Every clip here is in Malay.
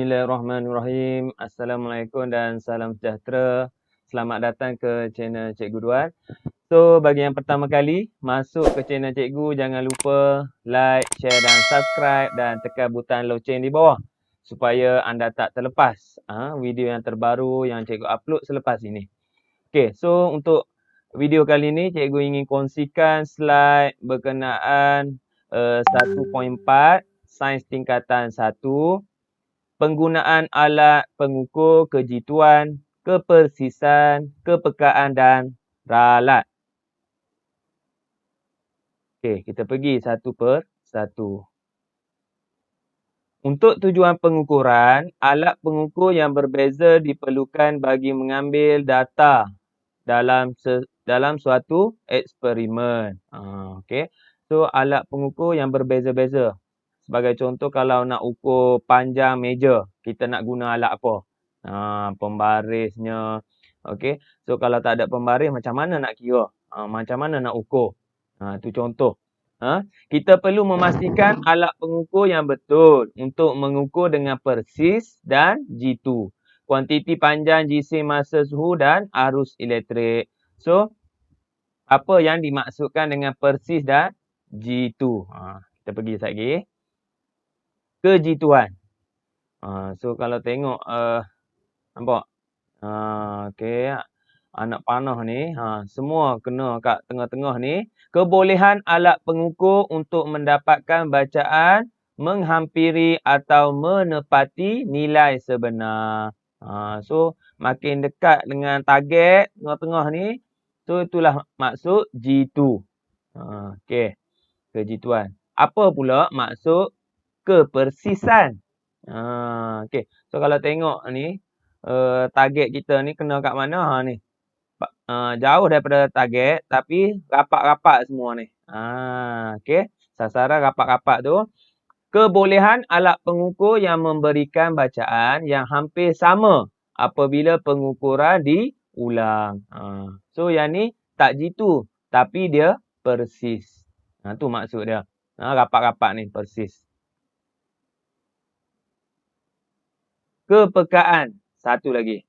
Bismillahirrahmanirrahim. Assalamualaikum dan salam sejahtera. Selamat datang ke channel Cikgu Duan. So, bagi yang pertama kali masuk ke channel Cikgu, jangan lupa like, share dan subscribe dan tekan butang loceng di bawah supaya anda tak terlepas video yang terbaru yang Cikgu upload selepas ini. Okey, so untuk video kali ini Cikgu ingin kongsikan slide berkenaan 1.4 Sains Tingkatan 1. Penggunaan alat pengukur kejituan, kepersisan, kepekaan dan ralat. Okey, kita pergi satu per satu. Untuk tujuan pengukuran, alat pengukur yang berbeza diperlukan bagi mengambil data dalam suatu eksperimen. Okey. So, alat pengukur yang berbeza-beza. Sebagai contoh, kalau nak ukur panjang meja, kita nak guna alat apa? Pembarisnya. Okey. So, kalau tak ada pembaris, macam mana nak kira? Macam mana nak ukur? Itu contoh. Kita perlu memastikan alat pengukur yang betul untuk mengukur dengan persis dan jitu. Kuantiti panjang, jisim, masa, suhu dan arus elektrik. So, apa yang dimaksudkan dengan persis dan jitu? Kita pergi sekejap lagi. Kejituan. So, kalau tengok, nampak? Okey. Anak panah ni, semua kena kat tengah-tengah ni. Kebolehan alat pengukur untuk mendapatkan bacaan menghampiri atau menepati nilai sebenar. So, makin dekat dengan target tengah-tengah ni, so itulah maksud jitu. Okey. Kejituan. Apa pula maksud kepersisan? Okey. So, kalau tengok ni, target kita ni kena kat mana? Ni. Jauh daripada target tapi rapat-rapat semua ni. Okey. Sasaran rapat-rapat tu. Kebolehan alat pengukur yang memberikan bacaan yang hampir sama apabila pengukuran diulang. So, yang ni tak jitu tapi dia persis. Tu maksud dia. Rapat-rapat ni persis. Kepekaan. Satu lagi.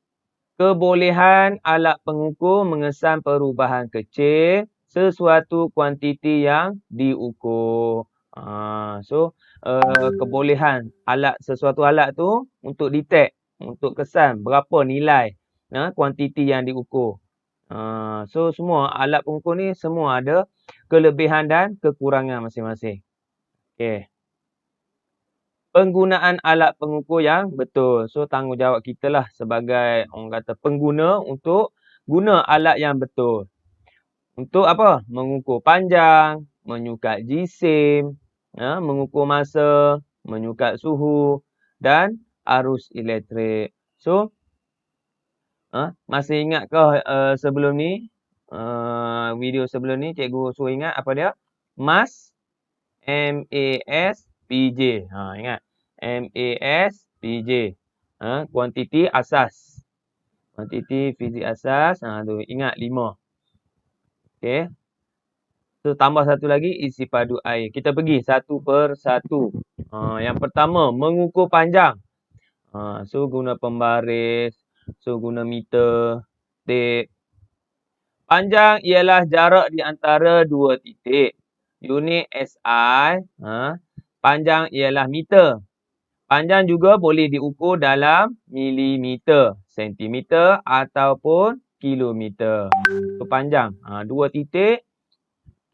Kebolehan alat pengukur mengesan perubahan kecil sesuatu kuantiti yang diukur. So, kebolehan sesuatu alat tu untuk detect, untuk kesan berapa nilai kuantiti yang diukur. So, semua alat pengukur ni semua ada kelebihan dan kekurangan masing-masing. Okey. Penggunaan alat pengukur yang betul. So, tanggungjawab kita lah sebagai orang kata pengguna untuk guna alat yang betul. Untuk apa? Mengukur panjang, menyukat jisim, mengukur masa, menyukat suhu dan arus elektrik. So, masih ingatkah sebelum ni, video sebelum ni cikgu suruh ingat apa dia? MAS, M-A-S-P-J. Ingat. M-A-S-P-J. Kuantiti asas. Kuantiti fizik asas. Tu ingat 5. Okey. So, tambah satu lagi isi padu air. Kita pergi satu per satu. Yang pertama, mengukur panjang. So, guna pembaris. So, guna meter, tape. Panjang ialah jarak di antara dua titik. Unit SI. Panjang ialah meter. Panjang juga boleh diukur dalam milimeter, sentimeter ataupun kilometer. So, panjang. Dua titik.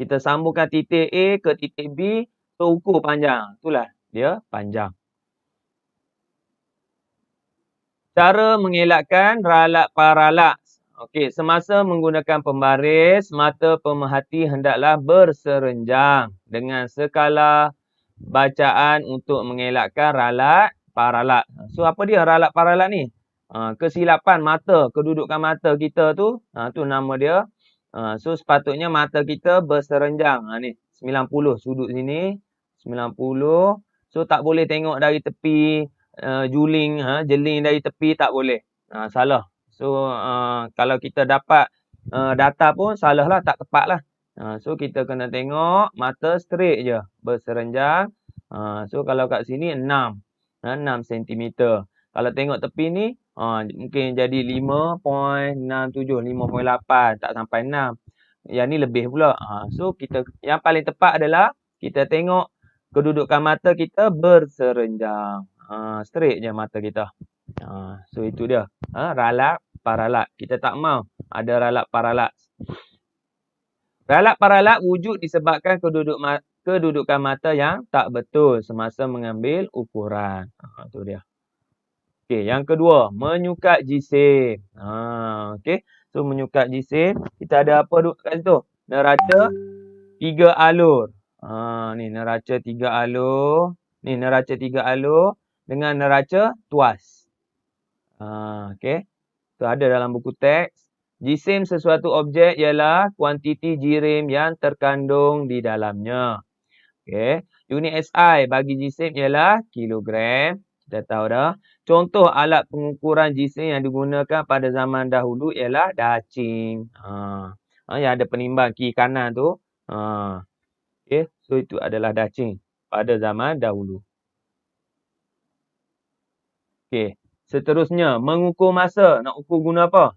Kita sambungkan titik A ke titik B. So, ukur panjang. Itulah dia panjang. Cara mengelakkan ralat parallax. Okey, semasa menggunakan pembaris, mata pemerhati hendaklah berserenjang dengan skala bacaan untuk mengelakkan ralat parallax. So, apa dia ralat parallax ni? Kesilapan mata, kedudukan mata kita tu, tu nama dia. So, sepatutnya mata kita berserenjang. Ni, 90 sudut sini, 90. So, tak boleh tengok dari tepi, jeling dari tepi tak boleh. Salah. So, kalau kita dapat data pun salah lah, tak tepat lah. So, kita kena tengok mata straight je, berserenjang. So, kalau kat sini 6. 6 cm. Kalau tengok tepi ni, mungkin jadi 5.67, 5.8, tak sampai 6. Yang ni lebih pula. So, yang paling tepat adalah kita tengok kedudukan mata kita berserenjang. Straight je mata kita. So, itu dia. Ralat, paralat. Kita tak mau ada ralat, paralat. Ralat paralat wujud disebabkan kedudukan mata yang tak betul semasa mengambil ukuran. Itu dia. Okey, yang kedua, menyukat jisim. Okey. So, menyukat jisim, kita ada apa kat situ? Neraca 3 alur. Ni neraca 3 alur. Ni neraca 3 alur dengan neraca tuas. Okey. So, ada dalam buku teks. Jisim sesuatu objek ialah kuantiti jirim yang terkandung di dalamnya. Okey. Unit SI bagi jisim ialah kilogram. Kita tahu dah. Contoh alat pengukuran jisim yang digunakan pada zaman dahulu ialah dacing. Yang ada penimbang kiri kanan tu. Okey. So, itu adalah dacing pada zaman dahulu. Okey. Seterusnya, mengukur masa. Nak ukur guna apa?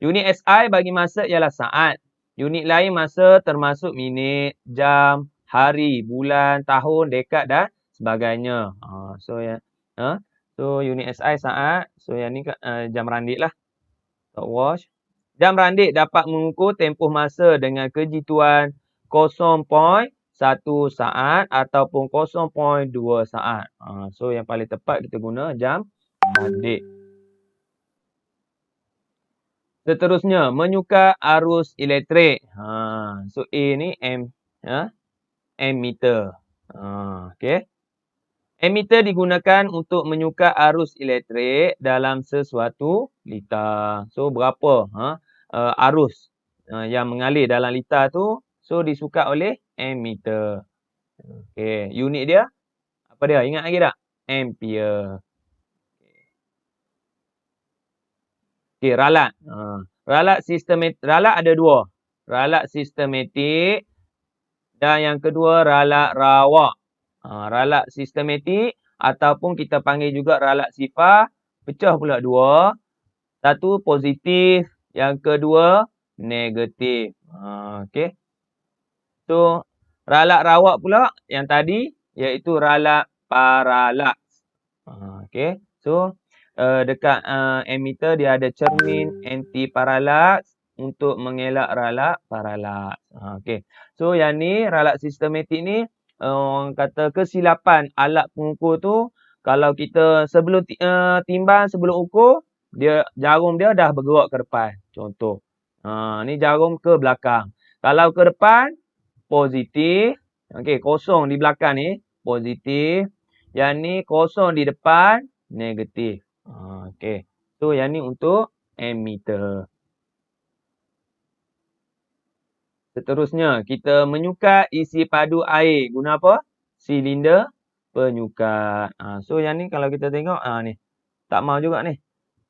Unit SI bagi masa ialah saat. Unit lain masa termasuk minit, jam, hari, bulan, tahun, dekad dan sebagainya. So, unit SI saat. So, yang ni jam randik lah. Stopwatch. Jam randik dapat mengukur tempoh masa dengan kejituan 0.1 saat ataupun 0.2 saat. So, yang paling tepat kita guna jam randik. Seterusnya, menyukat arus elektrik. So, A ni ammeter. Okey. Ammeter digunakan untuk menyukat arus elektrik dalam sesuatu litar. So, berapa arus yang mengalir dalam litar tu, so disukat oleh ammeter. Okey, unit dia apa dia? Ingat lagi tak? Ampere. Okey, ralat. Ralat ada dua. Ralat sistematik dan yang kedua ralat rawak. Ralat sistematik ataupun kita panggil juga ralat sifar, pecah pula dua. Satu positif, yang kedua negatif. Okey. So, ralat rawak pula yang tadi iaitu ralat parallax. Okey. So, dekat ammeter dia ada cermin anti parallax untuk mengelak ralat parallax. Okey. So, yang ni ralat sistematik ni orang kata kesilapan alat pengukur tu kalau kita sebelum timbang, sebelum ukur, jarum dia dah bergerak ke depan. Contoh. Ni jarum ke belakang. Kalau ke depan, positif. Okey, kosong di belakang ni, positif. Yang ni kosong di depan, negatif. Okey. So, yang ni untuk ammeter. Seterusnya, kita menyukat isi padu air. Guna apa? Silinder penyukat. So, yang ni kalau kita tengok, ni. Tak mau juga ni.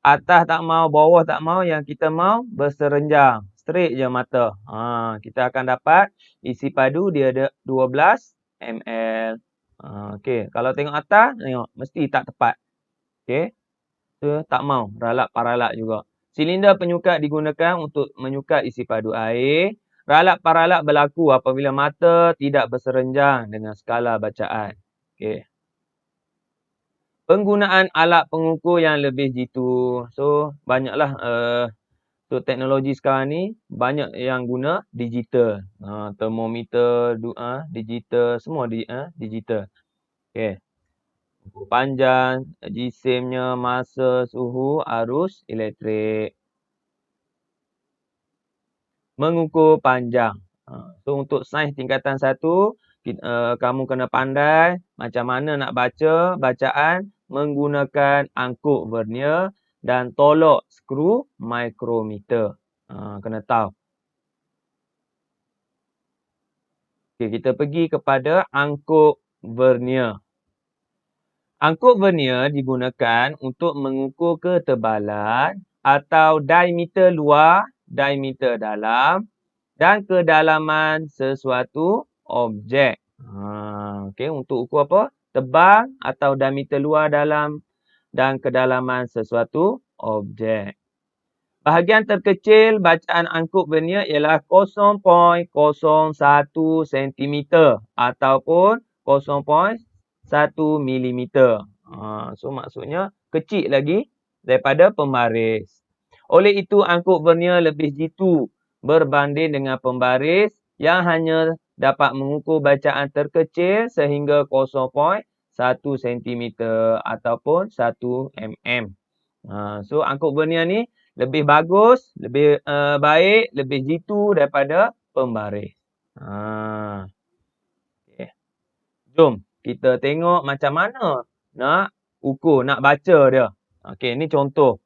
Atas tak mau, bawah tak mau. Yang kita mau berserenjang. Straight je mata. Kita akan dapat isi padu dia ada 12 ml. Okey. Kalau tengok atas, tengok. Mesti tak tepat. Okey. So, tak mau. Ralat paralat juga. Silinder penyukat digunakan untuk menyukat isi padu air. Ralat paralat berlaku apabila mata tidak berserenjang dengan skala bacaan. Okey. Penggunaan alat pengukur yang lebih jitu. So, banyaklah teknologi sekarang ni banyak yang guna digital. Termometer, digital, semua digital. Okey. Ukur panjang, jisimnya, masa, suhu, arus elektrik. Mengukur panjang. So, untuk sains tingkatan 1, kamu kena pandai macam mana nak baca bacaan menggunakan angkuk vernier dan tolok skru micrometer. Kena tahu. Okay, kita pergi kepada angkuk vernier. Angkuk vernier digunakan untuk mengukur ketebalan atau diameter luar, diameter dalam dan kedalaman sesuatu objek. Okey, untuk ukur apa? tebal atau diameter luar dalam dan kedalaman sesuatu objek. Bahagian terkecil bacaan angkut vernier ialah 0.01 cm ataupun 0.1 mm. So maksudnya kecil lagi daripada pembaris. Oleh itu angkut vernier lebih jitu berbanding dengan pembaris yang hanya dapat mengukur bacaan terkecil sehingga 0.1 cm ataupun 1 mm. So angkut vernier ni lebih bagus, lebih baik, lebih jitu daripada pembaris. Okay. Jom kita tengok macam mana nak ukur, nak baca dia. Okey, ni contoh.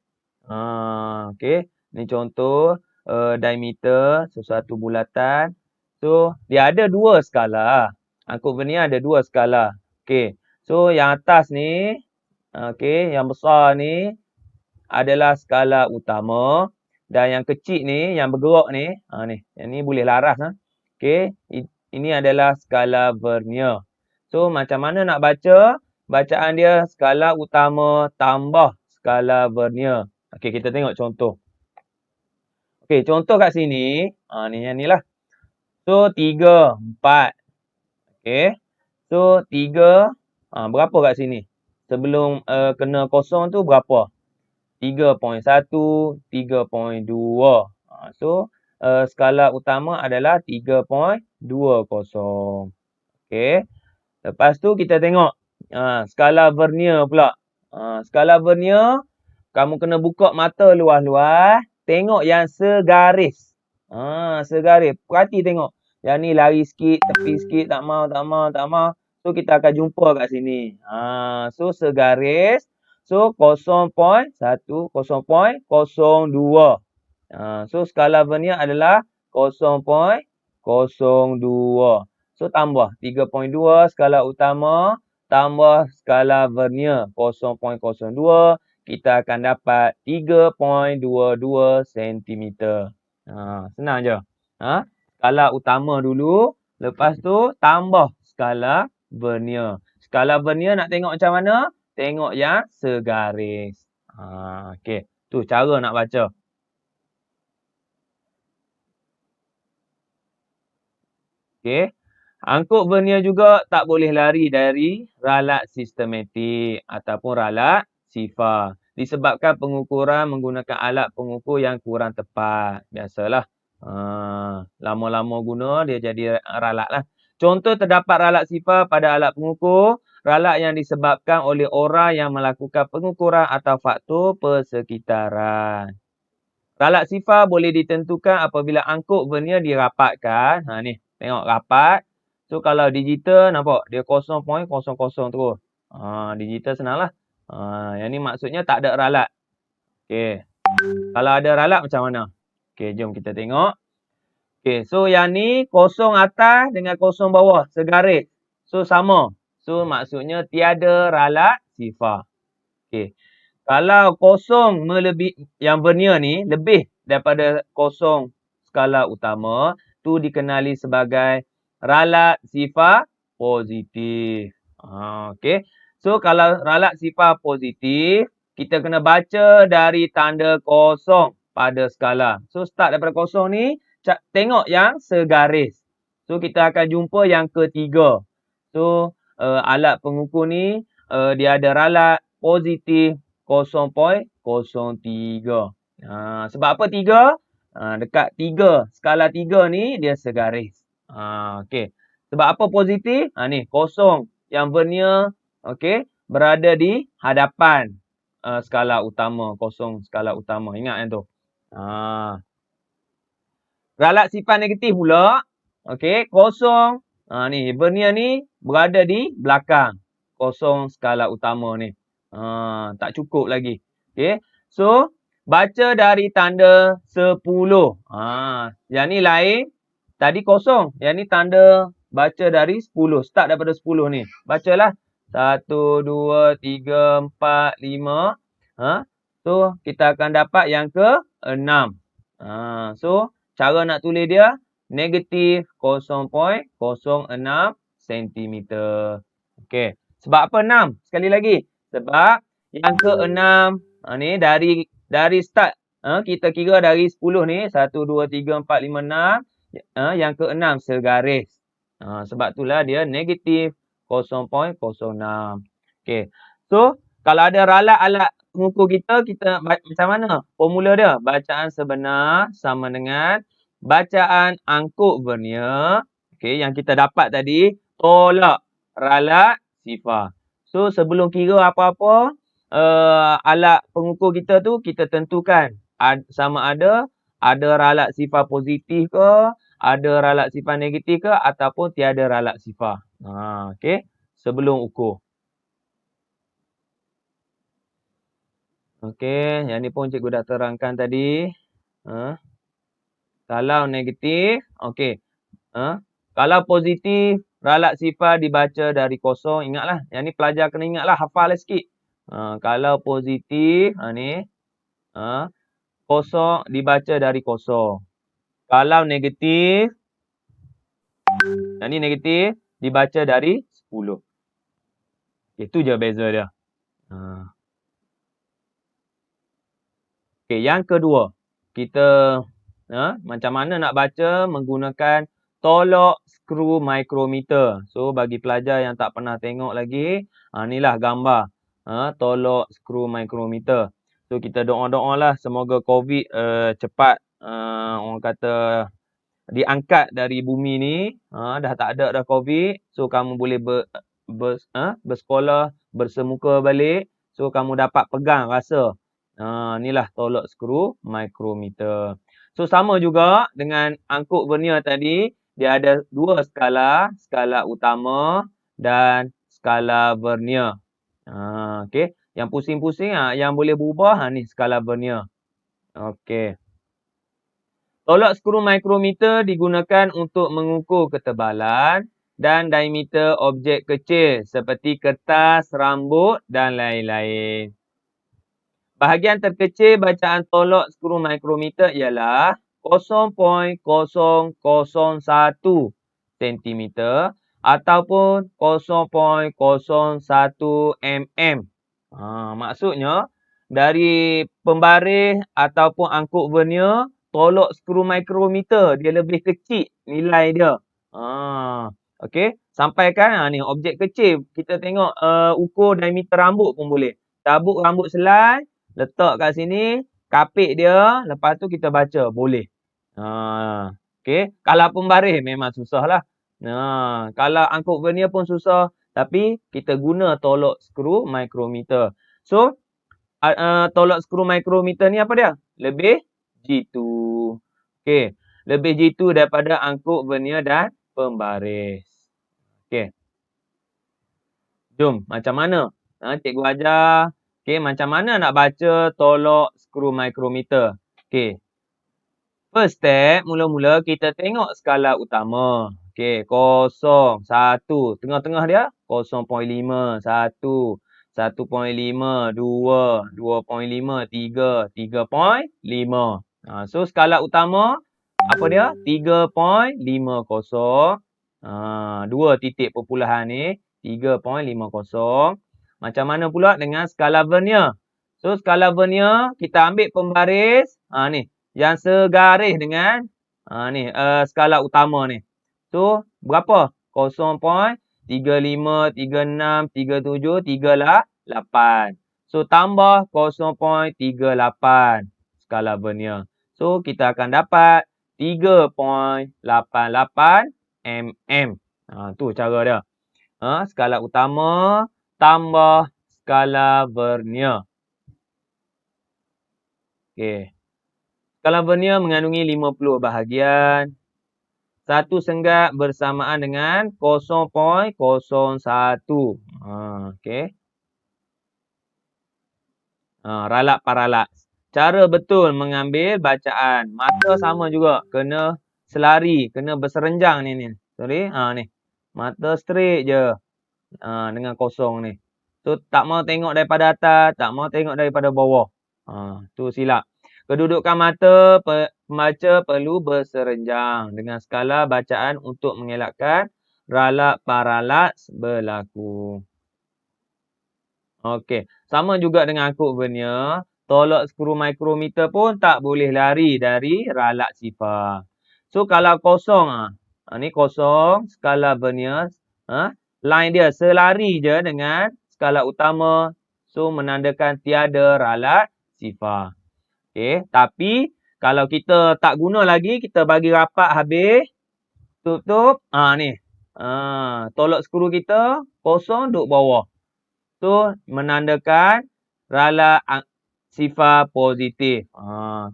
Okey, ni contoh diameter sesuatu bulatan. So, dia ada dua skala. Angkut vernier ada dua skala. Okey. So, yang atas ni, okey, yang besar ni adalah skala utama dan yang kecil ni, yang bergerak ni, ni, yang ni boleh laras Okey, ini adalah skala vernier. So, macam mana nak baca? Bacaan dia skala utama tambah skala vernier. Okey, kita tengok contoh. Okey, contoh kat sini, ni yang ni lah. So, 3, 4. Okey. So, 3, berapa kat sini? Sebelum kena kosong tu berapa? 3.1, 3.2. So, skala utama adalah 3.20. Okey. Lepas tu kita tengok skala vernier pula. Skala vernier, kamu kena buka mata luas-luas. Tengok yang segaris. Segaris. Perhati tengok. Yang ni lari sikit, tepi sikit, tak mau. So, kita akan jumpa kat sini. So, segaris. So, 0.1, 0.02. So, skala vernier adalah 0.02. So, tambah 3.2 skala utama tambah skala vernier 0.02. Kita akan dapat 3.22 cm. Senang je. Skala utama dulu. Lepas tu, tambah skala vernier. Skala vernier nak tengok macam mana? Tengok yang segaris. Okey. Tu cara nak baca. Okey. Angkut vernier juga tak boleh lari dari ralat sistematik ataupun ralat sifar. Disebabkan pengukuran menggunakan alat pengukur yang kurang tepat. Biasalah. Lama-lama guna dia jadi ralat lah. Contoh terdapat ralat sifar pada alat pengukur. Ralat yang disebabkan oleh orang yang melakukan pengukuran atau faktor persekitaran. Ralat sifar boleh ditentukan apabila angkut vernier dirapatkan. Ni, tengok rapat. So, kalau digital, nampak? Dia 0.00 terus. Digital senang lah. Yang ni maksudnya tak ada ralat. Okey. Kalau ada ralat macam mana? Okey, jom kita tengok. Okey, so yang ni kosong atas dengan kosong bawah. Segaris. So, sama. So, maksudnya tiada ralat sifar. Okey. Kalau kosong yang vernier ni lebih daripada kosong skala utama, tu dikenali sebagai ralat sifar positif. Okey. So, kalau ralat sifar positif, kita kena baca dari tanda kosong pada skala. So, start daripada kosong ni, tengok yang segaris. So, kita akan jumpa yang ketiga. So, alat pengukur ni, dia ada ralat positif 0.03. Sebab apa 3? Dekat 3, skala 3 ni dia segaris. Okey. Sebab apa positif? Ni, kosong. Yang vernier, okey, berada di hadapan skala utama. Kosong skala utama. Ingat yang tu. Ralat sifar negatif pula. Okey, kosong. Ni, vernier ni berada di belakang. Kosong skala utama ni. Tak cukup lagi. Okey. So, baca dari tanda 10. Yang ni lain. Tadi kosong. Yang ni tanda baca dari 10. Start daripada 10 ni. Bacalah. 1, 2, 3, 4, 5. So, kita akan dapat yang ke-6. So, cara nak tulis dia. Negatif 0.06 cm. Okey. Sebab apa 6? Sekali lagi. Sebab yang ke-6 ni dari start kita kira dari 10 ni 1 2 3 4 5 6 yang ke-6 segaris. Sebab itulah dia negatif 0.06. Okey. So kalau ada ralat alat pengukur kita macam mana formula dia? Bacaan sebenar sama dengan bacaan angkut vernier yang kita dapat tadi tolak ralat sifar. So sebelum kira apa-apa alat pengukur kita tu kita tentukan sama ada ralat sifar positif ke, ada ralat sifar negatif ke ataupun tiada ralat sifar. Okey, sebelum ukur. Okey, yang ni pun cikgu dah terangkan tadi. Kalau negatif, okey. Kalau positif, ralat sifar dibaca dari kosong. Ingatlah, yang ni pelajar kena ingatlah, hafal sikit. Kalau positif, ni. Kosong dibaca dari kosong. Kalau negatif, yang ni negatif, dibaca dari 10. Itu je beza dia. Okey, yang kedua. Kita macam mana nak baca menggunakan tolok skru micrometer. So bagi pelajar yang tak pernah tengok lagi, inilah gambar tolok skru micrometer. So kita doa-doalah semoga COVID cepat orang kata diangkat dari bumi ni. Dah tak ada dah COVID. So kamu boleh bersekolah bersemuka balik. So kamu dapat pegang rasa. Inilah tolok skru micrometer. So sama juga dengan angkut vernier tadi, dia ada dua skala, skala utama dan skala vernier. Okey, yang pusing-pusing yang boleh berubah ni skala vernier. Okey. Tolok skru micrometer digunakan untuk mengukur ketebalan dan diameter objek kecil seperti kertas, rambut dan lain-lain. Bahagian terkecil bacaan tolok skru micrometer ialah 0.001 cm ataupun 0.01 mm. Maksudnya dari pembaris ataupun angkut vernier, tolok skru micrometer dia lebih kecil nilai dia. Okey, sampaikan ni objek kecil. Kita tengok ukur diameter rambut pun boleh. Cabut rambut selai, letak kat sini, kapit dia, lepas tu kita baca, boleh. Okey, kalau pembaris memang susahlah. Kalau angkut vernier pun susah, tapi kita guna tolok skru micrometer. So, tolok skru micrometer ni apa dia? Lebih jitu. Okey, lebih jitu daripada angkut vernier dan pembaris. Okey. Jom, macam mana? Cikgu ajar. Okey, macam mana nak baca tolok skru micrometer? Okey. First step, mula-mula kita tengok skala utama. Okey, 0, 1. Tengah-tengah dia 0.5, 1, 1.5, 2, 2.5, 3, 3.5. So skala utama apa dia? 3.50. 2 titik perpuluhan ni 3.50. Macam mana pula dengan skala vernier? So skala vernier kita ambil pembaris ni yang segaris dengan skala utama ni. So berapa? 0.35, 36, 37, 38. So tambah 0.38 skala vernier. So kita akan dapat 3.88 mm. Tu cara dia. Skala utama tambah skala vernier. Okey. Skala vernier mengandungi 50 bahagian. Satu sengat bersamaan dengan 0.01. Okey. Ralat paralat. Cara betul mengambil bacaan. Mata sama juga. Kena selari. Kena berserenjang ni. Sorry. Ni. Mata straight je. Dengan kosong ni. So, tak mau tengok daripada atas. Tak mau tengok daripada bawah. Tu silap. Kedudukan mata pembaca perlu berserenjang. Dengan skala bacaan untuk mengelakkan ralat paralat berlaku. Okey. Sama juga dengan angkut vernier, tolak skru mikrometer pun tak boleh lari dari ralat sifar. So, kalau kosong, ni kosong, skala vernier, line dia selari je dengan skala utama. So, menandakan tiada ralat sifar. Okey. Tapi, kalau kita tak guna lagi, kita bagi rapat habis, tutup, ni. Tolak skru kita, kosong, duduk bawah. So, menandakan ralat sifar positif.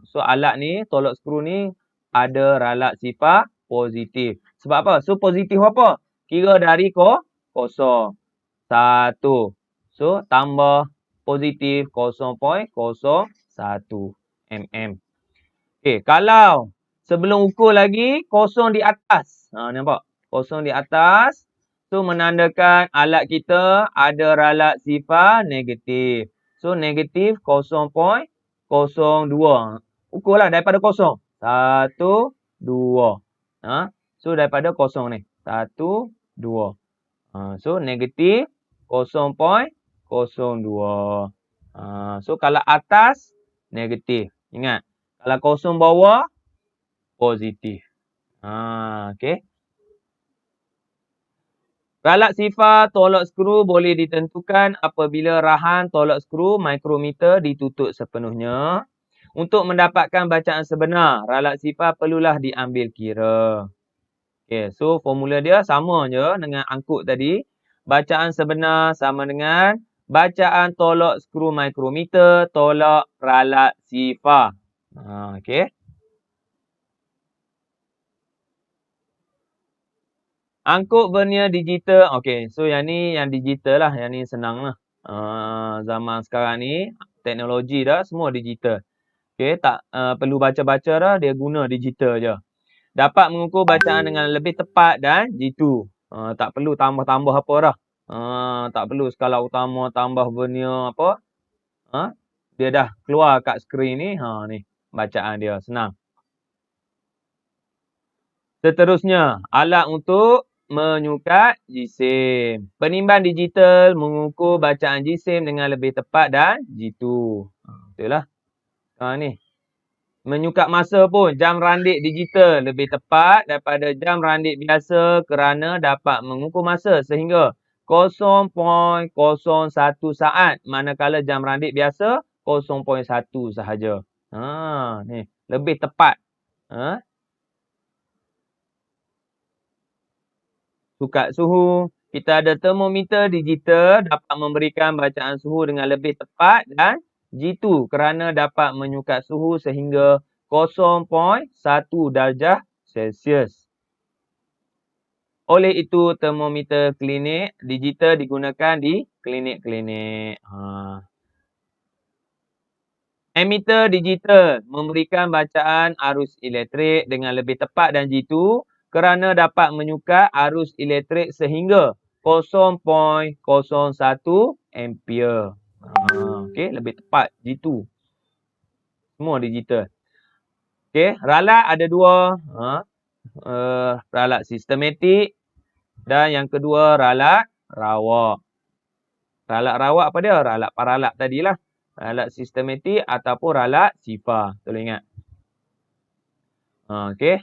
So, alat ni, tolak skru ni, ada ralat sifar positif. Sebab apa? So, positif apa? Kira dari kosong. 1. So, tambah positif 0.01 mm. Okey, kalau sebelum ukur lagi, kosong di atas. Nampak? Kosong di atas. So, menandakan alat kita ada ralat sifar negatif. So, negatif 0.02. Ukurlah daripada kosong. 1, 2. So, daripada kosong ni. 1, 2. So, negatif 0.02. So, kalau atas, negatif. Ingat. Kalau kosong bawah, positif. Okey. Ralat sifar tolak skru boleh ditentukan apabila rahan tolak skru mikrometer ditutup sepenuhnya. Untuk mendapatkan bacaan sebenar, ralat sifar perlulah diambil kira. Okey, so formula dia sama je dengan angkut tadi. Bacaan sebenar sama dengan bacaan tolak skru mikrometer tolak ralat sifar. Okey. Angkut vernier digital. Okey, so yang ni yang digital lah. Yang ni senang lah. Zaman sekarang ni, teknologi dah semua digital. Okey, tak perlu baca-baca dah, dia guna digital je. Dapat mengukur bacaan dengan lebih tepat dan jitu. Tak perlu tambah-tambah apa dah. Tak perlu skala utama tambah vernier apa. Dia dah keluar kat skrin ni. Ni bacaan dia, senang. Seterusnya, alat untuk menyukat jisim. Penimbang digital mengukur bacaan jisim dengan lebih tepat dan jitu. Betul lah. Ni. Menyukat masa pun, jam randik digital lebih tepat daripada jam randik biasa kerana dapat mengukur masa sehingga 0.01 saat. Manakala jam randik biasa 0.1 sahaja. Ni. Lebih tepat. Sukat suhu. Kita ada termometer digital dapat memberikan bacaan suhu dengan lebih tepat dan jitu kerana dapat menyukat suhu sehingga 0.1 darjah Celsius. Oleh itu, termometer klinik digital digunakan di klinik-klinik. Emitter digital memberikan bacaan arus elektrik dengan lebih tepat dan jitu kerana dapat menyukat arus elektrik sehingga 0.01 ampere. Okey, lebih tepat, jitu. Semua digital. Okey, ralat ada dua. Ralat sistematik dan yang kedua ralat rawak. Ralat rawak apa dia? Ralat paralat tadilah. Ralat sistematik ataupun ralat sifar. Tolong ingat. Okey.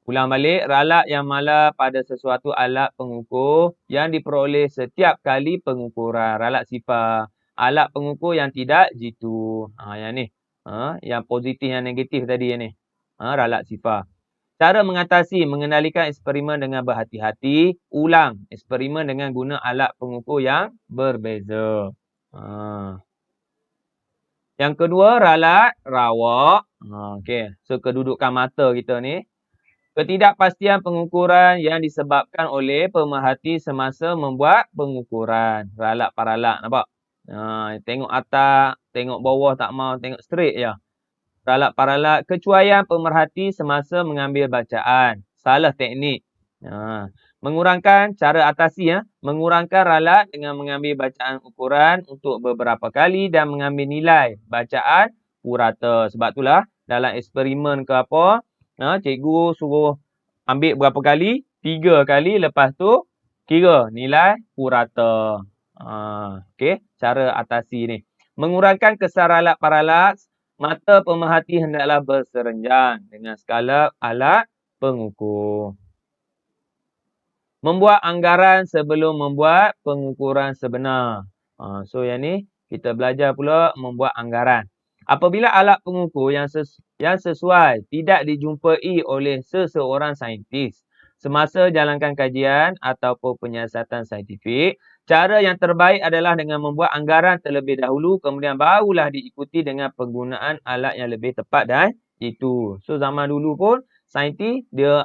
Ulang balik, ralat yang mala pada sesuatu alat pengukur yang diperoleh setiap kali pengukuran. Ralat sifar. Alat pengukur yang tidak jitu. Yang ni. Yang positif, yang negatif tadi ni. Ralat sifar. Cara mengatasi, mengendalikan eksperimen dengan berhati-hati. Ulang eksperimen dengan guna alat pengukur yang berbeza. Yang kedua, ralat rawak. Okey. So, kedudukan mata kita ni. Ketidakpastian pengukuran yang disebabkan oleh pemerhati semasa membuat pengukuran. Ralat paralat, nampak? Tengok atas, tengok bawah tak mau, tengok straight je. Ralat paralat, kecuaian pemerhati semasa mengambil bacaan. Salah teknik. Mengurangkan, cara atasi, mengurangkan ralat dengan mengambil bacaan ukuran untuk beberapa kali dan mengambil nilai bacaan purata. Sebab itulah, dalam eksperimen ke apa, cikgu suruh ambil berapa kali? 3 kali, lepas tu kira nilai purata. Okey, cara atasi ni. Mengurangkan kesar alat parallax, mata pemerhati hendaklah berserenjan dengan skala alat pengukur. Membuat anggaran sebelum membuat pengukuran sebenar. So yang ni kita belajar pula membuat anggaran. Apabila alat pengukur yang sesuai tidak dijumpai oleh seseorang saintis semasa jalankan kajian ataupun penyiasatan saintifik, cara yang terbaik adalah dengan membuat anggaran terlebih dahulu, kemudian barulah diikuti dengan penggunaan alat yang lebih tepat dan itu. So zaman dulu pun saintis dia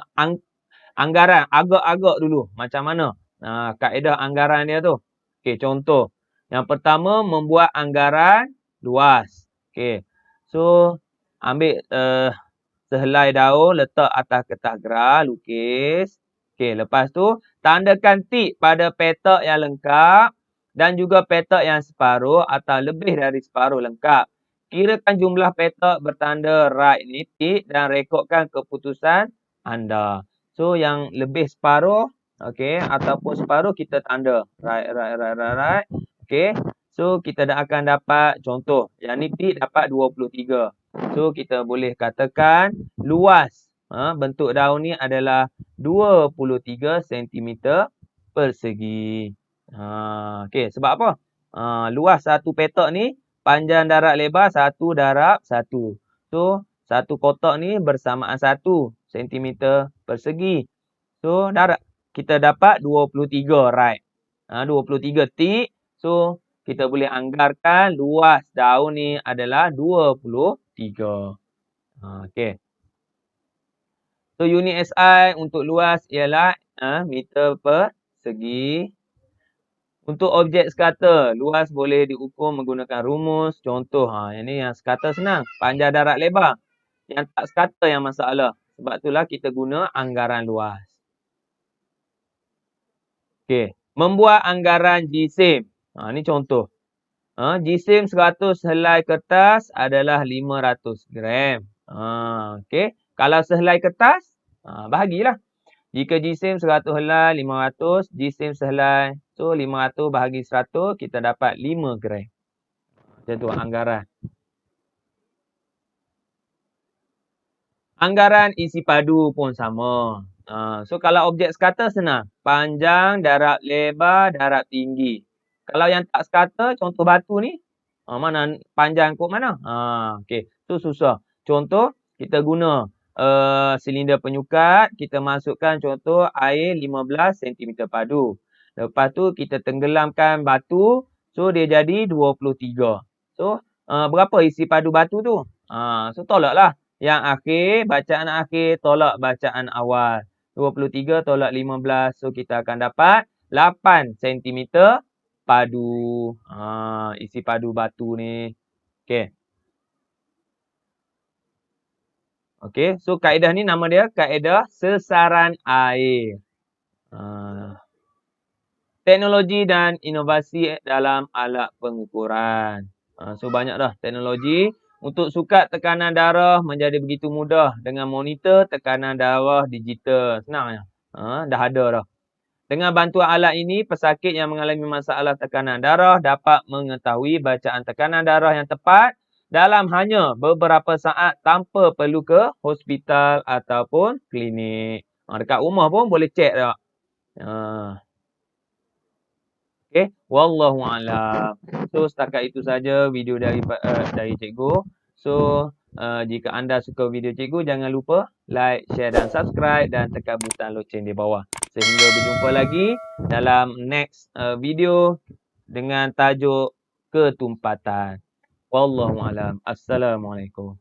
anggaran agak-agak dulu macam mana kaedah anggaran dia tu. Okey, contoh. Yang pertama membuat anggaran luas. Okey. So ambil sehelai daun letak atas kertas geras, lukis. Okey, lepas tu tandakan tik pada petak yang lengkap dan juga petak yang separuh atau lebih dari separuh lengkap. Kirakan jumlah petak bertanda right ni tik dan rekodkan keputusan anda. So yang lebih separuh, okey, ataupun separuh kita tanda. Right. Okey. So kita akan dapat contoh. Yang ni tik dapat 23. So kita boleh katakan luas bentuk daun ni adalah 23 cm persegi. Okey, sebab apa? Luas satu petak ni panjang darab lebar 1 darab 1. So satu kotak ni bersamaan 1 cm persegi. So kita dapat 23 right. 23 tik. So kita boleh anggarkan luas daun ni adalah 23. Okey. So unit SI untuk luas ialah meter persegi. Untuk objek sekata, luas boleh diukur menggunakan rumus. Contoh, yang ni yang sekata senang. Panjang darab lebar. Yang tak sekata yang masalah. Sebab itulah kita guna anggaran luas. Okey. Membuat anggaran jisim. Ni contoh. Jisim 100 helai kertas adalah 500 gram. Okey. Kalau sehelai kertas, bahagilah. Jika jisim 100 helai, 500. Jisim sehelai. So, 500 bahagi 100, kita dapat 5 gram. Macam tu anggaran. Anggaran isi padu pun sama. So, kalau objek sekata senang. Panjang, darab lebar, darab tinggi. Kalau yang tak sekata, contoh batu ni. Mana panjang kot mana? Okey. So, susah. Contoh, kita guna silinder penyukat. Kita masukkan contoh air 15 cm padu. Lepas tu, kita tenggelamkan batu. So, dia jadi 23. So, berapa isi padu batu tu? So, tolaklah. Yang akhir, bacaan akhir tolak bacaan awal. 23 tolak 15. So, kita akan dapat 8 cm padu. Isi padu batu ni. Okey. Okey. So, kaedah ni nama dia kaedah sesaran air. Teknologi dan inovasi dalam alat pengukuran. So, banyak dah teknologi. Untuk sukat tekanan darah menjadi begitu mudah dengan monitor tekanan darah digital. Senang je. Dah ada dah. Dengan bantuan alat ini, pesakit yang mengalami masalah tekanan darah dapat mengetahui bacaan tekanan darah yang tepat dalam hanya beberapa saat tanpa perlu ke hospital ataupun klinik. Dekat rumah pun boleh cek tak. Okey, wallahualam. So setakat itu saja video dari cikgu. So jika anda suka video cikgu, jangan lupa like, share dan subscribe dan tekan butang loceng di bawah. Sehingga berjumpa lagi dalam next video dengan tajuk ketumpatan. Wallahualam. Assalamualaikum.